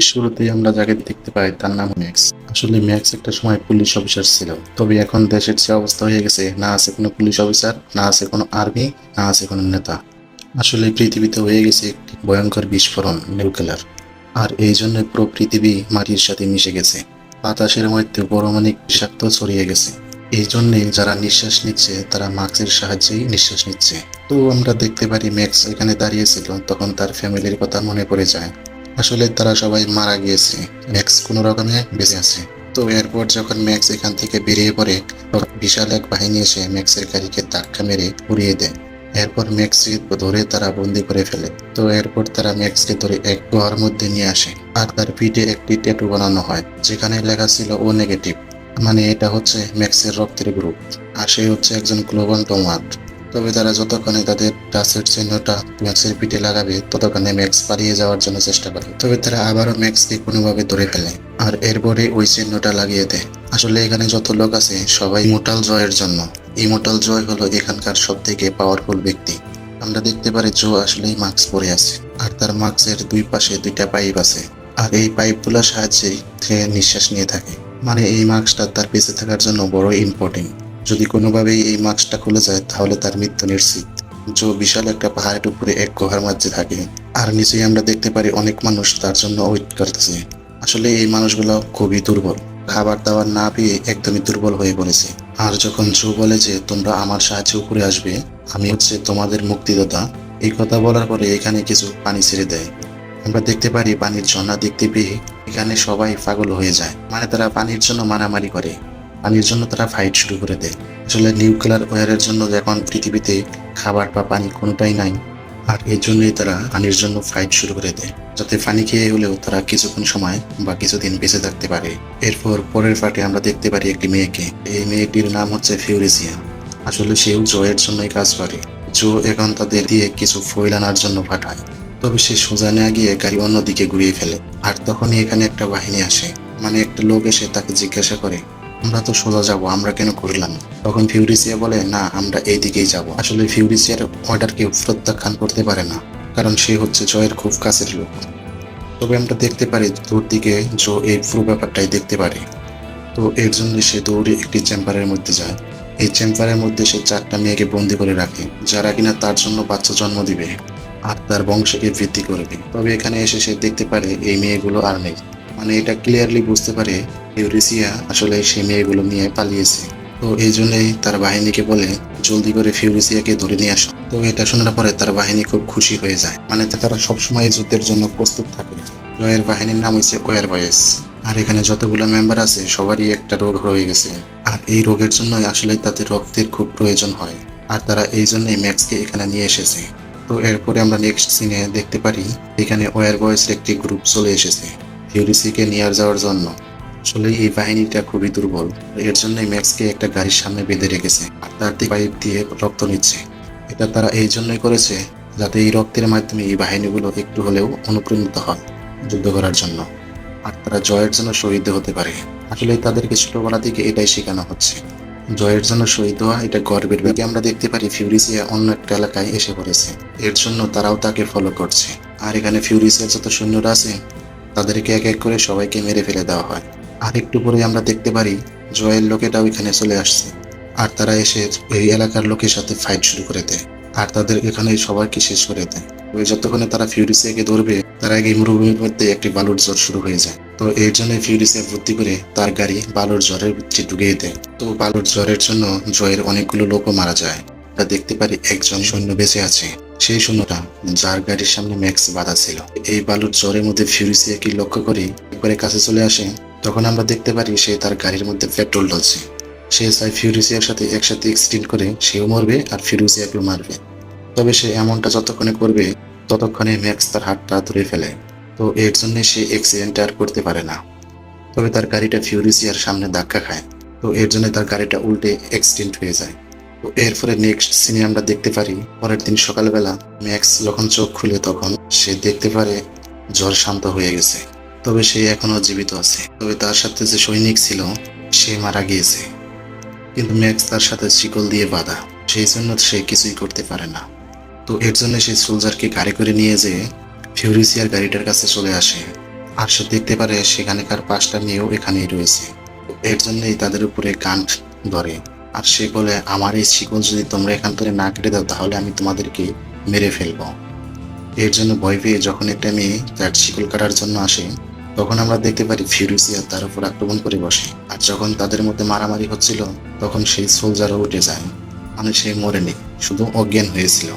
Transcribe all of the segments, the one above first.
শুরুতেই আমরা যাকে দেখতে পাই তার নাম ম্যাক্স। আসলে ম্যাক্স একটা সময় পুলিশ অফিসার ছিল, তবে এখন দেশের যে অবস্থা হয়ে গেছে, না আছে কোনো পুলিশ অফিসার, না আছে কোনো আর্মি, না আছে কোনো নেতা। আসলে পৃথিবীতে হয়ে গেছে একটি ভয়ঙ্কর বিস্ফোরণ, নিউক্লিয়ার। আর এই জন্য পুরো পৃথিবী মাটির সাথে মিশে গেছে। বাতাসের মধ্যে পারমাণবিক বিষাক্ত ছড়িয়ে গেছে। এই জন্যে যারা নিঃশ্বাস নিচ্ছে তারা মাস্কের সাহায্যেই নিঃশ্বাস নিচ্ছে। তো আমরা দেখতে পারি ম্যাক্স এখানে দাঁড়িয়েছিল, তখন তার ফ্যামিলির কথা মনে পড়ে যায়। আসলে তারা সবাই মারা গিয়েছে, ম্যাক্স কোনো রকমে বেঁচে আছে। তো এরপর যখন ম্যাক্স এখান থেকে বেরিয়ে পড়ে, তখন বিশাল এক বাহিনী এসে ম্যাক্সের গাড়িকে ধাক্কা মেরে উড়িয়ে দেয়। এরপর ম্যাক্সকে ধরে তারা বন্দি করে ফেলে। তো এরপর তারা ম্যাক্সকে ধরে এক গুহার মধ্যে নিয়ে আসে, আর তার পিঠে একটি ট্যাটু বানানো হয় যেখানে লেখা ছিল ও নেগেটিভ। মানে এটা হচ্ছে ম্যাক্সের রক্তের গ্রুপ, আর সে হচ্ছে একজন গ্লোবাল টমাট। তবে তারা যতক্ষণে তাদের টাচের চিহ্নটা ম্যাক্সের পিঠে লাগাবে, ততক্ষণে ম্যাক্স পালিয়ে যাওয়ার জন্য চেষ্টা করে। তবে তারা আবারও ম্যাক্সকে কোনোভাবে ধরে ফেলে, আর এরপরে ওই চিহ্নটা লাগিয়ে দেয়। আসলে এখানে যত লোক আছে সবাই ইমোর্টাল জয়ের জন্য। ইমোর্টাল জয় হলো এখানকার সব থেকে পাওয়ারফুল ব্যক্তি। আমরা দেখতে পারি জো আসলেই মাস্ক পরে আছে, আর তার মাস্কের দুই পাশে দুইটা পাইপ আছে, আর এই পাইপগুলোর সাহায্যেই সে নিঃশ্বাস নিয়ে থাকে। মানে এই মাস্কটা তার বেঁচে থাকার জন্য বড় ইম্পর্টেন্ট। যদি কোনোভাবেই এই মাস্কটা খুলে যায় তাহলে তার মৃত্যু নিশ্চিত। জো বিশাল একটা পাহাড়ের উপরে এক গুহার মাঝে থাকে, আর নিচেই আমরা দেখতে পারি অনেক মানুষ তার জন্য ওয়েট করতেছে। আসলে এই মানুষগুলো খুবই দুর্বল, খাবার দাবার না পেয়ে একদমই দুর্বল হয়ে পড়েছে। আর যখন জো বলে যে তোমরা আমার সাহায্যে উপরে আসবে, আমি হচ্ছে তোমাদের মুক্তিদাতা, এই কথা বলার পরে এখানে কিছু পানি ছেড়ে দেয়। আমরা দেখতে পারি পানির ঝর্ণা দেখতে পেয়ে এখানে সবাই পাগল হয়ে যায়। মানে তারা পানির জন্য মারামারি করে, পানির জন্য তারা ফাইট শুরু করে দেয়। আসলে নিউক্লিয়ার ওয়ারের জন্য এখন পৃথিবীতে খাবার বা পানি কোনোটাই নাই, আর এই জন্যই তারা পানির জন্য ফাইট শুরু করে দেয়, যাতে পানি খেয়ে হলেও তারা কিছুক্ষণ সময় বা কিছুদিন বেঁচে থাকতে পারে। এরপর পরের পার্টে আমরা দেখতে পারি একটি মেয়েকে। এই মেয়েটির নাম হচ্ছে ফিউরিসিয়া। আসলে সেও জয়ের জন্যই কাজ করে। জো এখন তাদের দিয়ে কিছু ফয়েল আনার জন্য পাঠায়, তবে সে সোজা না গিয়ে গাড়ি অন্যদিকে ঘুরিয়ে ফেলে। আর তখনই এখানে একটা বাহিনী আসে, মানে একটা লোক এসে তাকে জিজ্ঞাসা করে, আমরা তো সোজা যাব, আমরা কেন ঘুরলাম? তখন ফিউরিসিয়া বলে, না, আমরা এই দিকেই যাব। আসলে ফিউরিসিয়ার অর্ডারকে প্রত্যাখ্যান করতে পারে না, কারণ সে হচ্ছে জয়ের খুব কাছের লোক। তবে আমরা দেখতে পারি দূর দিকে জো এই পুরো ব্যাপারটাই দেখতে পারে। তো এর জন্য সে দৌড়ে একটি চেম্বারের মধ্যে যায়। এই চেম্বারের মধ্যে সে 4টা মেয়েকে বন্দি করে রাখে, যারা কিনা তার জন্য বাচ্চা জন্ম দিবে আর তার বংশকে বৃদ্ধি করবে। তবে এখানে এসে সে দেখতে পারে এই মেয়েগুলো আর নেই। মানে এটা ক্লিয়ারলি বুঝতে পারে ফিউরিসিয়া আসলে সেই মেয়েগুলো নিয়ে পালিয়েছে। তো এই জন্যই তার বাহিনীকে বলে জলদি করে ফিউরিসিয়াকে ধরে নিয়ে আসো। তো এটা শোনার পরে তার বাহিনী খুব খুশি হয়ে যায়, মানে তারা সবসময় যুদ্ধের জন্য প্রস্তুত থাকে। জয়ের বাহিনীর নাম হচ্ছে ওয়ার বয়েস। আর এখানে যতগুলো মেম্বার আছে সবারই একটা রোগ হয়ে গেছে, আর এই রোগের জন্য আসলে তাদের রক্তের খুব প্রয়োজন হয়, আর তারা এই জন্যই ম্যাক্সকে এখানে নিয়ে এসেছে। তো এরপরে আমরা নেক্সট সিনে দেখতে পারি এখানে ওয়ার বয়েসের একটি গ্রুপ চলে এসেছে ফিউরিসিকে নিয়ে যাওয়ার জন্য। আসলে এই বাহিনীটা খুবই দুর্বল, এর জন্যই ম্যাক্সকে একটা গাড়ির সামনে বেঁধে রেখেছে, আর তার পাইপ দিয়ে রক্ত নিচ্ছে। এটা তারা এই জন্যই করেছে যাতে এই রক্তের মাধ্যমে এই বাহিনীগুলো একটু হলেও অনুপ্রাণিত হয় যুদ্ধ করার জন্য, আর তারা জয়ের জন্য শহীদ হতে পারে। আসলে তাদেরকে ছোটবেলা থেকে এটাই শেখানো হচ্ছে, জয়ের জন্য শহীদ হওয়া এটা গর্বের ব্যাপার। আমরা দেখতে পারি ফিউরিসিয়া অন্য একটা এলাকায় এসে পড়েছে, এর জন্য তারাও তাকে ফলো করছে। আর এখানে ফিউরিসিয়ার যত সৈন্যরা আছে তাদেরকে এক এক করে সবাইকে মেরে ফেলে দেওয়া হয়। আর একটু পরে আমরা দেখতে পারি জয়ের লোকেটাও এখানে চলে আসছে, আর তারা এসে এই এলাকার লোকের সাথে ফাইট শুরু করে দেয়, আর তাদের এখানে সবাইকে শেষ করে দেয়। ওই যতক্ষণে তারা ফিউরিসিয়াকে ধরবে তার আগে মরুভূমির মধ্যে একটি বালুর ঝড় শুরু হয়ে যায়। তো এর জন্য ফিউরিসিয়া বুদ্ধি করে তার গাড়ি বালুর ঝড়ের ভিতরে ঢুকিয়ে দেয়। তো বালুর ঝড়ের জন্য জয়ের অনেকগুলো লোকও মারা যায়। আমরা দেখতে পারি একজন সৈন্য বেঁচে আছে, সেই সৈন্যটা যার গাড়ির সামনে ম্যাক্স বাধা ছিল। এই বালুর ঝড়ের মধ্যে ফিউরিসিয়াকে লক্ষ্য করে একবারে কাছে চলে আসে। তখন আমরা দেখতে পারি সে তার গাড়ির মধ্যে পেট্রোল ঢালছে। সে চাই ফিউরিসিয়ার সাথে একসাথে এক্সিডেন্ট করে সেও মরবে আর ফিউরিসিয়াকেও মারবে। তবে সে এমনটা যতক্ষণে করবে ততক্ষণে ম্যাক্স তার হাতটা ধরে ফেলে। তো এর জন্য সে অ্যাক্সিডেন্ট আর করতে পারে না। তবে তার গাড়িটা ফিউরিসিয়ার সামনে ধাক্কা খায়, তো এর জন্য তার গাড়িটা উল্টে অ্যাক্সিডেন্ট হয়ে যায়। তো এরপরে নেক্সট সিনে আমরা দেখতে পারি পরের দিন সকালবেলা ম্যাক্স যখন চোখ খুলে তখন সে দেখতে পারে জ্বর শান্ত হয়ে গেছে। তবে সে এখনো জীবিত আছে, তবে তার সাথে যে সৈনিক ছিল সে মারা গিয়েছে, কিন্তু ম্যাক্স তার সাথে শিকল দিয়ে বাঁধা, সেই জন্য সে কিছুই করতে পারে না। তো এর জন্য সেই সোলজারকে গাড়ি করে নিয়ে যেয়ে ফিউরিসিয়ার গাড়িটার কাছে চলে আসে, আর সে দেখতে পারে সেখানকার 5টা মেয়েও এখানেই রয়েছে। এর জন্যই তাদের উপরে গান ধরে। আর সে বলে, আমার এই শিকল যদি তোমরা এখান থেকে না কেটে দাও তাহলে আমি তোমাদেরকে মেরে ফেলবো। এর জন্য ভয় পেয়ে যখন একটা মেয়ে তার শিকল কাটার জন্য আসে, তখন আমরা দেখতে পারি ফিউরিসিয়া তার উপর আক্রমণ করে বসে। আর যখন তাদের মধ্যে মারামারি হচ্ছিল তখন সেই সোলজারও উঠে যায়, মানে সে মরেনি, শুধু অজ্ঞান হয়েছিল।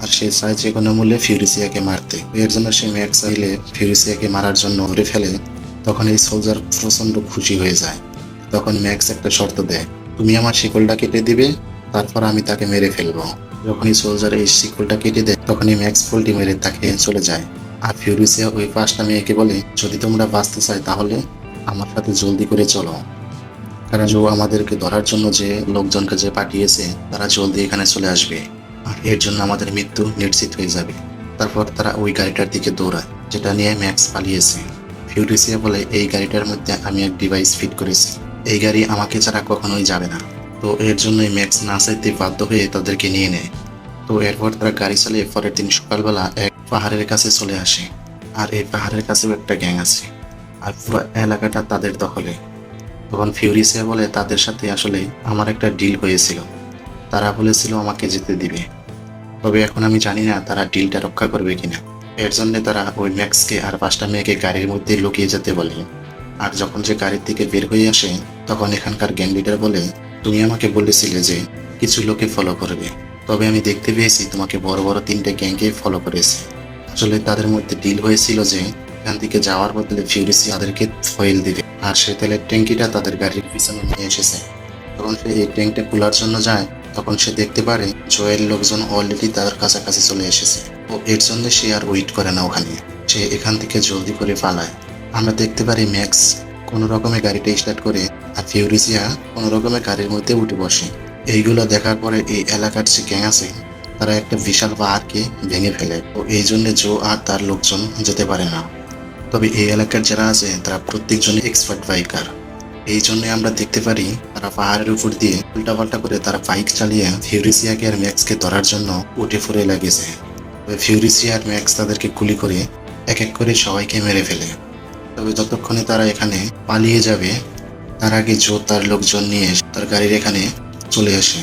আর সে চায় যে কোনো মূল্যে ফিউরিসিয়াকে মারতে। এর জন্য সে ম্যাক্স চাইলে ফিউরিসিয়াকে মারার জন্য ধরে ফেলে। তখন এই সোলজার প্রচন্ড খুশি হয়ে যায়। তখন ম্যাক্স একটা শর্ত দেয়, তুমি আমার শিকলটা কেটে দিবে, তারপর আমি তাকে মেরে ফেলবো। যখনই সোলজার এই শিকলটা কেটে দেয় তখনই ম্যাক্স পোল্টি মেরে তাকে চলে যায়। আর ফিউরিসিয়া ওই 5টা মেয়েকে বলে, যদি তোমরা বাঁচতে চাই তাহলে আমার সাথে জলদি করে চলো, কারণ ও আমাদেরকে ধরার জন্য যে লোকজনকে যে পাঠিয়েছে তারা জলদি এখানে চলে আসবে, আর এর জন্য আমাদের মৃত্যু নিশ্চিত হয়ে যাবে। তারপর তারা ওই গাড়িটার দিকে দৌড়ায় যেটা নিয়ে ম্যাক্স পালিয়েছে। ফিউরিসিয়া বলে, এই গাড়িটার মধ্যে আমি এক ডিভাইস ফিট করেছি, এই গাড়ি আমাকে ছাড়া কখনোই যাবে না। তো এর জন্যই ম্যাক্স না চাইতে বাধ্য হয়ে তাদেরকে নিয়ে নেয়। তো এরপর তারা গাড়ি চালিয়ে পরের দিন সকালবেলা এক পাহাড়ের কাছে চলে আসে। আর এই পাহাড়ের কাছেও একটা গ্যাং আছে, আর পুরো এলাকাটা তাদের দখলে। তখন ফিউরিসিয়া বলে, তাদের সাথে আসলে আমার একটা ডিল হয়েছিল, তারা বলেছিল আমাকে যেতে দিবে, তবে এখন আমি জানি না তারা ডিলটা রক্ষা করবে কিনা। এর জন্য তারা ওই ম্যাক্সকে আর 5টা মেয়েকে গাড়ির মধ্যে লুকিয়ে যেতে বলে। আর যখন সে গাড়ির থেকে বের হয়ে আসে তখন এখানকার গ্যাং লিডার বলে, তুমি আমাকে বলেছিলে যে কিছু লোকে ফলো করবে, তবে আমি দেখতে পেয়েছি তোমাকে বড় বড় 3টে গ্যাংকে ফলো করেছে। আসলে তাদের মধ্যে ডিল হয়েছিল যে এখান থেকে যাওয়ার বদলে ফিউরিসি তাদেরকে ফয়েল দিবে, আর সে তেলের ট্যাঙ্কিটা তাদের গাড়ির পিছনে নিয়ে এসেছে। তখন সে এই ট্যাঙ্কটা খোলার জন্য যায়, তখন সে দেখতে পারে জয়ের লোকজন অলরেডি তার কাছাকাছি চলে এসেছে। ও এর জন্য সে আর ওয়েট করে না, ওখানে সে এখান থেকে জলদি করে পালায়। আমরা দেখতে পারি ম্যাক্স কোনো রকমে গাড়িটা স্টার্ট করে, আর ফিউরিসিয়া কোনো রকমে গাড়ির মধ্যে উঠে বসে। এইগুলো দেখার পরে এই এলাকার যে গ্যাং আছে তারা একটা বিশাল পাহাড়কে ভেঙে ফেলে। ও এই জন্য জো আর তার লোকজন যেতে পারে না। তবে এই এলাকার যারা আছে তারা প্রত্যেকজনই এক্সপার্ট বাইকার। এই জন্য আমরা দেখতে পারি তারা পাহাড়ের উপর দিয়ে উল্টাপাল্টা করে তারা বাইক চালিয়ে ফিউরিসিয়াকে আর ম্যাক্সকে ধরার জন্য উঠে ফুরে লেগেছে। তবে ফিউরিসিয়া আর ম্যাক্স তাদেরকে গুলি করে এক এক করে সবাইকে মেরে ফেলে। তবে যতক্ষণে তারা এখানে পালিয়ে যাবে তার আগে জো তার লোকজন নিয়ে তার গাড়ির এখানে চলে আসে।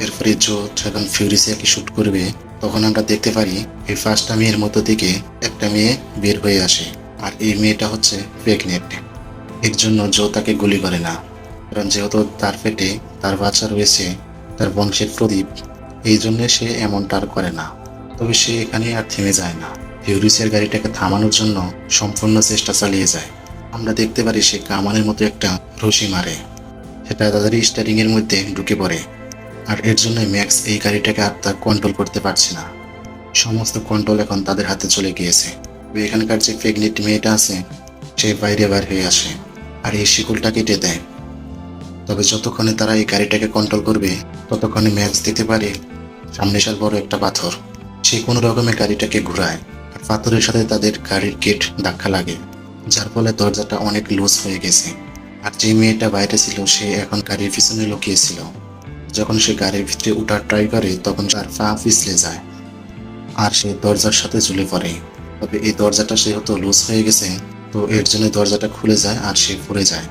এরপরে জো যখন ফিউরিসিয়াকে শুট করবে তখন আমরা দেখতে পারি এই 5টা মেয়ের মধ্য থেকে একটা মেয়ে বের হয়ে আসে, আর এই মেয়েটা হচ্ছে প্রেগনেন্ট। এর জন্য জো তাকে গুলি করে না, কারণ যেহেতু তার পেটে তার বাচ্চা রয়েছে, তার বংশের প্রদীপ, এই জন্য সে এমনটা আর করে না। তবে সে এখানে আর থেমে যায় না, ফিউরিসিয়ার গাড়িটাকে থামানোর জন্য সম্পূর্ণ চেষ্টা চালিয়ে যায়। আমরা দেখতে পারি সে কামানের মতো একটা রশি মারে, সেটা তাদের স্টারিং এর মধ্যে ঢুকে পড়ে। আর এর জন্য ম্যাক্স এই গাড়িটাকে আর তা কন্ট্রোল করতে পারছে না, সমস্ত কন্ট্রোল এখন তাদের হাতে চলে গিয়েছে। এখানকার যে প্রেগনেন্ট মেয়েটা আছে সে বাইরে বার হয়ে আসে আর এই শিকলটা কেটে দেয়। তবে যতক্ষণে তারা এই গাড়িটাকে কন্ট্রোল করবে ততক্ষণে ম্যাক্স দিতে পারে সামনে বিশাল বড় একটা পাথর। সে কোনো রকমের গাড়িটাকে ঘুরায়, আর পাথরের সাথে তাদের গাড়ির গেট ধাক্কা লাগে, যার ফলে দরজাটা অনেক লুজ হয়ে গেছে। আর যে মেয়েটা বাইরে ছিল সে এখন গাড়ির পিছনে লুকিয়েছিল। যখন সে গাড়ির ভিতরে উঠার ট্রাই করে তখন তার পা পিছলে যায় আর সে দরজার সাথে ঝুলে পড়ে। তবে এই দরজাটা সেহেতু লুজ হয়ে গেছে, তো এর জন্য দরজাটা খুলে যায় আর সে পড়ে যায়।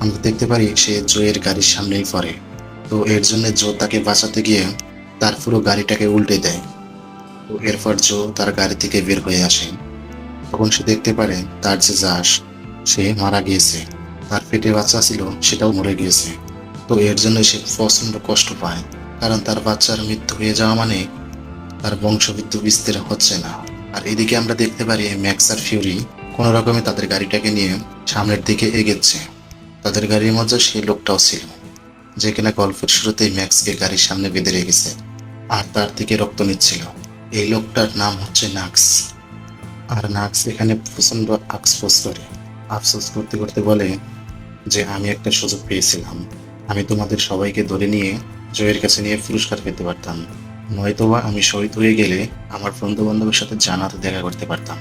আমরা দেখতে পারি সে জোয়ের গাড়ির সামনেই পড়ে। তো এর জন্য জো তাকে বাঁচাতে গিয়ে তার পুরো গাড়িটাকে উল্টে দেয়। তো এরপর জো তার গাড়ি থেকে বের হয়ে আসে। তখন সে দেখতে পারে তার যে জাস সে মারা গিয়েছে, তার পেটে বাচ্চা ছিল সেটাও মরে গিয়েছে। তো এর জন্য সে প্রচন্ড কষ্ট পায়, কারণ তার বাচ্চার মৃত্যু হয়ে যাওয়া মানে তার বংশবৃদ্ধি বিস্তার হচ্ছে না। আর এদিকে আমরা দেখতে পারি ম্যাক্স আর ফিউরি কোনো রকমে তাদের গাড়িটাকে নিয়ে সামনের দিকে এগোচ্ছে। তাদের গাড়ির মধ্যে সেই লোকটাও ছিল যে কিনা গল্পের শুরুতেই ম্যাক্সকে গাড়ির সামনে বেঁধে রেখেছে আর তার থেকে রক্ত নিচ্ছিল। এই লোকটার নাম হচ্ছে নাক্স। আর নাক্স এখানে প্রচন্ড আফসোস করতে করতে বলে যে আমি একটা সুযোগ পেয়েছিলাম, আমি তোমাদের সবাইকে ধরে নিয়ে জয়ের কাছে নিয়ে পুরস্কার পেতে পারতাম, নয়তোবা আমি শহীদ হয়ে গেলে আমার বন্ধু বান্ধবের সাথে জানাতে দেখা করতে পারতাম।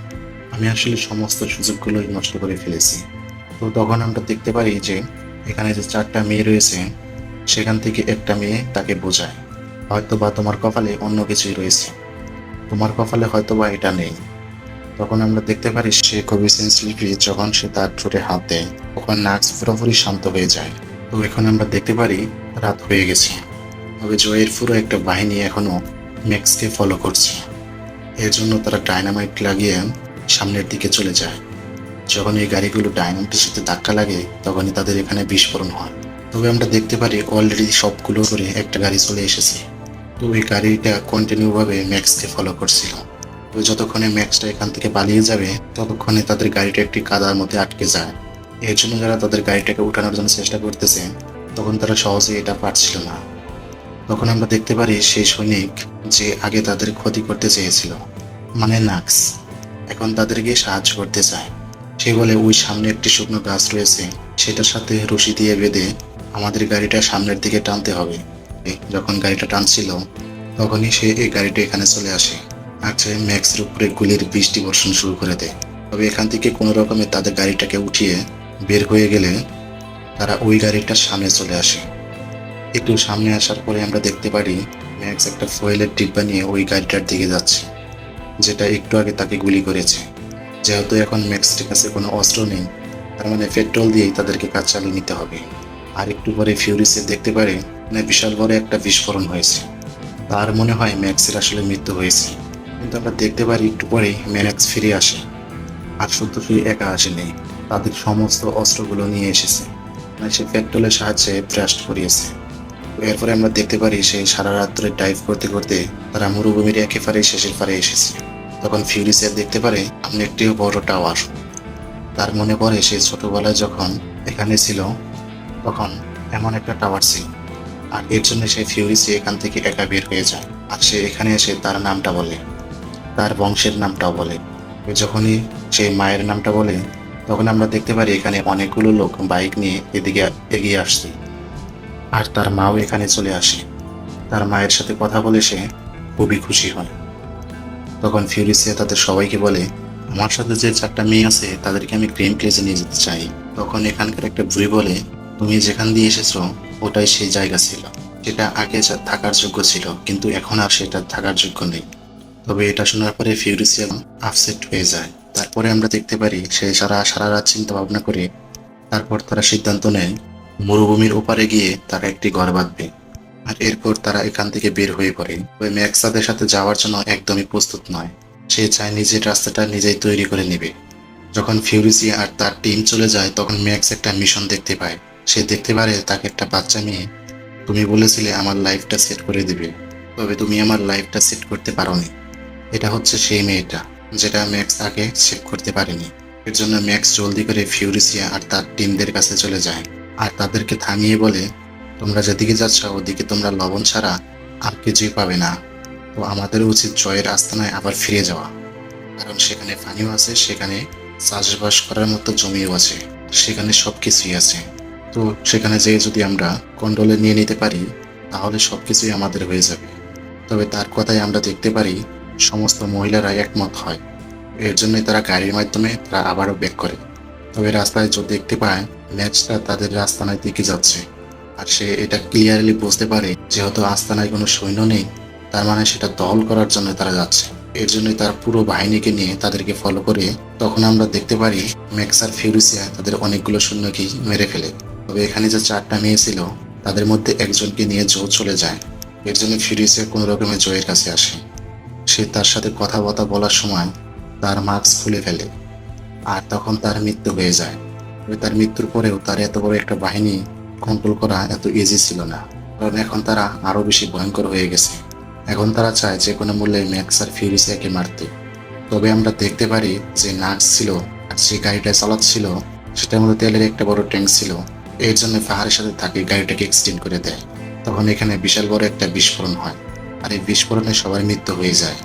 আমি আসলে সমস্ত সুযোগগুলোই নষ্ট করে ফেলেছি। তো তখন আমরা দেখতে পারি যে এখানে যে 4টা মেয়ে রয়েছে সেখান থেকে একটা মেয়ে তাকে বোঝায়, হয়তোবা তোমার কপালে অন্য কিছুই রয়েছে, তোমার কপালে হয়তোবা এটা নেই। তখন আমরা দেখতে পারি সে খুবই সেন্সিটিভ। যখন সে তার ঠোঁটে হাত দেয় তখন নাক্স পুরোপুরি শান্ত হয়ে যায়। তো এখন আমরা দেখতে পারি রাত হয়ে গেছে। তবে জয়ের পুরো একটা বাহিনী এখনো ম্যাক্সকে ফলো করছে। এর জন্য তারা ডায়নামাইট লাগিয়ে সামনের দিকে চলে যায়। যখন এই গাড়িগুলো ডায়নামাইটের সাথে ধাক্কা লাগে তখনই তাদের এখানে বিস্ফোরণ হয়। তবে আমরা দেখতে পারি অলরেডি সবগুলো করে একটা গাড়ি চলে এসেছে। তো ওই গাড়িটা কন্টিনিউ ভাবে ম্যাক্সকে ফলো করছিল। তো যতক্ষণে ম্যাক্সটা এখান থেকে পালিয়ে যাবে ততক্ষণে তাদের গাড়িটা একটি কাদার মধ্যে আটকে যায়। এর জন্য যারা তাদের গাড়িটাকে উঠানোর জন্য চেষ্টা করতেছে তখন তারা সহজে এটা পারছিল না। তখন আমরা দেখতে পারি সেই সৈনিক যে আগে তাদের ক্ষতি করতে চেয়েছিল, মানে নাক্স, এখন তাদেরকে সাহায্য করতে চায়। সে বলে ওই সামনে একটি শুকনো গাছ রয়েছে, সেটার সাথে রশি দিয়ে বেঁধে আমাদের গাড়িটা সামনের দিকে টানতে হবে। যখন গাড়িটা টানছিল তখনই সে এই গাড়িটা এখানে চলে আসে আর সে ম্যাক্সের উপরে গুলির বৃষ্টি বর্ষণ শুরু করে দেয়। তবে এখান থেকে কোনো রকমে তাদের গাড়িটাকে উঠিয়ে বের হয়ে গেলে তারা ওই গাড়িটার সামনে চলে আসে। একটু সামনে আসার পরে আমরা দেখতে পারি ম্যাক্স একটা ফুয়েলের ডিব্বা নিয়ে ওই গাড়িটার দিকে যাচ্ছে, যেটা একটু আগে তাকে গুলি করেছে। যেহেতু এখন ম্যাক্সের কাছে কোনো অস্ত্র নেই, তার মানে পেট্রোল দিয়েই তাদেরকে কাজ চালিয়ে নিতে হবে। আর একটু পরে ফিউরিসে দেখতে পারে বিশাল বড় একটা বিস্ফোরণ হয়েছে। তার মনে হয় ম্যাক্সের আসলে মৃত্যু হয়েছে। কিন্তু আমরা দেখতে পারি একটু পরেই ম্যাক্স ফিরে আসে। আর শুধু সে একা আসেনি, তাদের সমস্ত অস্ত্রগুলো নিয়ে এসেছে। সে পেট্রোলের সাহায্যে ব্রাস্ট করিয়েছে। এরপরে আমরা দেখতে পারি সে সারা রাত্রে ডাইভ করতে করতে তারা মরুভূমির একেবারে শেষের পারে এসেছে। তখন ফিউরিসে দেখতে পারে সামনে একটি বড় টাওয়ার। তার মনে পড়ে সে ছোটবেলায় যখন এখানে ছিল তখন এমন একটা টাওয়ার ছিল। আর এর জন্য সে ফিউরিসে এখান থেকে একা বের হয়ে যায়। আর সে এখানে এসে তার নামটা বলে, তার বংশের নামটাও বলে। যখনই সে মায়ের নামটা বলে তখন আমরা দেখতে পারি এখানে অনেকগুলো লোক বাইক নিয়ে এদিকে এগিয়ে আসছে। আর তার মাও এখানে চলে আসে। তার মায়ের সাথে কথা বলে সে খুবই খুশি হয়। তখন ফিউরিসিয়া তাদের সবাইকে বলে, আমার সাথে যে 4টা মেয়ে আছে তাদেরকে আমি ক্রিম প্লেসে নিয়ে যেতে চাই। তখন এখানকার একটা বুড়ি বলে, তুমি যেখান দিয়ে এসেছো ওটাই সেই জায়গা ছিল, সেটা আগে থাকার যোগ্য ছিল কিন্তু এখন আর সেটা থাকার যোগ্য নেই। তবে এটা শোনার পরে ফিউরিসিয়া আপসেট হয়ে যায়। তারপরে আমরা দেখতে পারি সে সারা রাত চিন্তা ভাবনা করে তারপর তারা সিদ্ধান্ত নেয় মরুভূমির ওপারে গিয়ে তারা একটি ঘর বাঁধবে। আর এরপর তারা এখান থেকে বের হয়ে পড়ে। ওই ম্যাক্স তাদের সাথে যাওয়ার জন্য একদমই প্রস্তুত নয়। সে চায় নিজের রাস্তাটা নিজেই তৈরি করে নেবে। যখন ফিউরিসিয়া আর তার টিম চলে যায় তখন ম্যাক্স একটা মিশন দেখতে পায়। সে দেখতে পারে তাকে একটা বাচ্চা মেয়ে, তুমি বলেছিলে আমার লাইফটা সেট করে দিবে, তবে তুমি আমার লাইফটা সেট করতে পারোনি। এটা হচ্ছে সেই মেয়েটা যেটা ম্যাক্স আগে সেট করতে পারেনি। এর জন্য ম্যাক্স জলদি করে ফিউরিসিয়া আর তার টিমদের কাছে চলে যায় আর তাদেরকে থামিয়ে বলে, তোমরা যেদিকে যাচ্ছ ওদিকে তোমরা লবণ ছাড়া আর কিছুই পাবে না। তো আমাদের উচিত জয়ের আস্তানায় আবার ফিরে যাওয়া, কারণ সেখানে পানিও আছে, সেখানে চাষবাস করার মতো জমিও আছে, সেখানে সবকিছুই আছে। তো সেখানে যেয়ে যদি আমরা কন্ট্রোলে নিয়ে নিতে পারি তাহলে সবকিছুই আমাদের হয়ে যাবে। তবে তার কথায় আমরা দেখতে পারি সমস্ত মহিলারা একমত হয়। এর জন্যই তারা গাড়ির মাধ্যমে তারা আবারও ব্যাক করে। তবে রাস্তায় যদি দেখতে পায় ম্যাচটা তাদের আস্তানার দিকে যাচ্ছে। আর সে এটা ক্লিয়ারলি বুঝতে পারে যেহেতু আস্তানায় কোনো সৈন্য নেই, তার মানে সেটা দখল করার জন্য তারা যাচ্ছে। এর জন্যই তার পুরো বাহিনীকে নিয়ে তাদেরকে ফলো করে তখন আমরা দেখতে পারি ম্যাক্স আর ফিউরিসিয়া তাদের অনেকগুলো সৈন্যকেই মেরে ফেলে। তবে এখানে যে 4টা মেয়ে ছিল তাদের মধ্যে একজনকে নিয়ে জো চলে যায়। এর জন্য ফিউরিসিয়া কোনো রকমের জয়ের কাছে আসে। সে তার সাথে কথাবার্তা বলার সময় তার মাস্ক খুলে ফেলে আর তখন তার মৃত্যু হয়ে যায়। তবে তার মৃত্যুর পরেও তার এত বড় একটা বাহিনী কন্ট্রোল করা এত ইজি ছিল না, কারণ এখন তারা আরো বেশি ভয়ঙ্কর হয়ে গেছে। এখন তারা চায় যে কোনো মূল্যে ম্যাক্স আর ফিউরিসিয়াকে মারতে। তবে আমরা দেখতে পারি যে নার্স ছিল আর যে গাড়িটা চালাচ্ছিল সেটার মধ্যে তেলের একটা বড় ট্যাঙ্ক ছিল। এর জন্য পাহাড়ের সাথে তাকে গাড়িটাকে এক্সটেন্ড করে দেয়। তখন এখানে বিশাল বড় একটা বিস্ফোরণ হয় আর এই বিস্ফোরণে সবার মৃত্যু হয়ে যায়।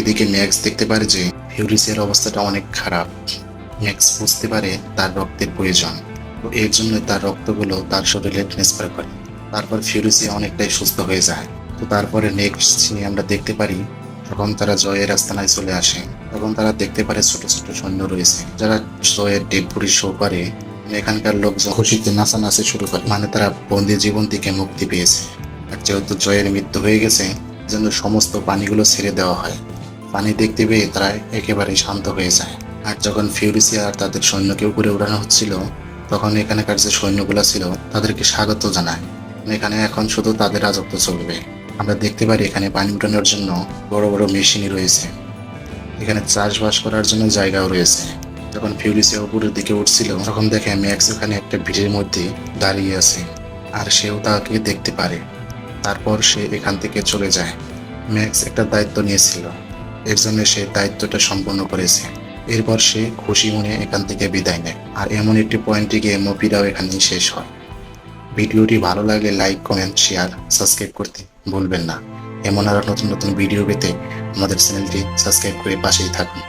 এদিকে ম্যাক্স দেখতে পারে যে ফিউরিসিয়ার অবস্থাটা অনেক খারাপ। ম্যাক্স বুঝতে পারে তার রক্তের প্রয়োজন। তো এর জন্য তার রক্তগুলো তার শরীরে ট্রান্সফার করে। তারপর ফিউরিসিয়া অনেকটাই সুস্থ হয়ে যায়। তো তারপরে নেক্সট সিনে আমরা দেখতে পারি যখন তারা জয়ের আস্তানায় চলে আসে তখন তারা দেখতে পারে ছোট ছোট সৈন্য রয়েছে যারা জয়ের ডেড বডি শো করে। এখানকার লোকজন খুশিতে নাচানাচি শুরু করে, মানে তারা বন্দি জীবন থেকে মুক্তি পেয়েছে। আর যেহেতু জয়ের মৃত্যু হয়ে গেছে জন্য সমস্ত পানিগুলো ছেড়ে দেওয়া হয়। পানি দেখতে পেয়ে তারা একেবারে শান্ত হয়ে যায়। আর যখন ফিউরিসিয়া আর তাদের সৈন্যকে উপরে উড়ানো হচ্ছিল, তখন এখানকার যে সৈন্যগুলো ছিল তাদেরকে স্বাগত জানায়। এখানে এখন শুধু তাদের রাজত্ব চলবে। আমরা দেখতে পারি এখানে পানি উঠানোর জন্য বড় বড় মেশিনই রয়েছে। এখানে চাষবাস করার জন্য জায়গাও রয়েছে। যখন ফিউরিসিয়া উপরের দিকে উঠছিল, তখন দেখে ম্যাক্স ওখানে একটা ভিড়ের মধ্যে দাঁড়িয়ে আছে, আর সেও তাকে দেখতে পারে। তারপর সে এখান থেকে চলে যায়। ম্যাক্স একটা দায়িত্ব নিয়েছিল, এর জন্য সে দায়িত্বটা সম্পন্ন করেছে। এরপর সে খুশি মনে এখান থেকে বিদায় নেয়। আর এমন একটি পয়েন্টে গিয়ে মুভিটাও এখানেই শেষ হয়। ভিডিওটি ভালো লাগলে লাইক, কমেন্ট, শেয়ার, সাবস্ক্রাইব করতে ভুলবেন না। এমন আরো নতুন নতুন ভিডিও পেতে আমাদের চ্যানেলটি সাবস্ক্রাইব করে পাশেই থাকুন।